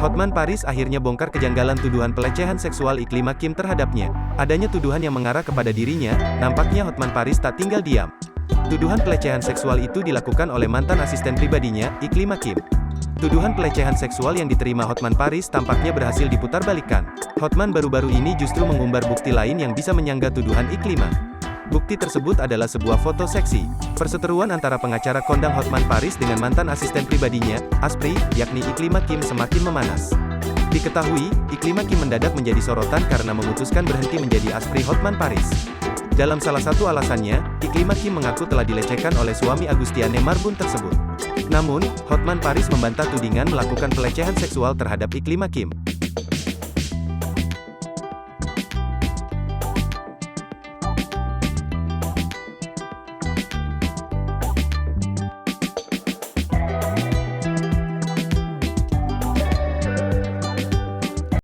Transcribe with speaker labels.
Speaker 1: Hotman Paris akhirnya bongkar kejanggalan tuduhan pelecehan seksual Iklima Kim terhadapnya. Adanya tuduhan yang mengarah kepada dirinya, nampaknya Hotman Paris tak tinggal diam. Tuduhan pelecehan seksual itu dilakukan oleh mantan asisten pribadinya, Iklima Kim. Tuduhan pelecehan seksual yang diterima Hotman Paris tampaknya berhasil diputarbalikkan. Hotman baru-baru ini justru mengumbar bukti lain yang bisa menyanggah tuduhan Iklima. Bukti tersebut adalah sebuah foto seksi. Perseteruan antara pengacara kondang Hotman Paris dengan mantan asisten pribadinya, Aspri, yakni Iklima Kim semakin memanas. Diketahui, Iklima Kim mendadak menjadi sorotan karena memutuskan berhenti menjadi Aspri Hotman Paris. Dalam salah satu alasannya, Iklima Kim mengaku telah dilecehkan oleh suami Agustiane Marbun tersebut. Namun, Hotman Paris membantah tudingan melakukan pelecehan seksual terhadap Iklima Kim.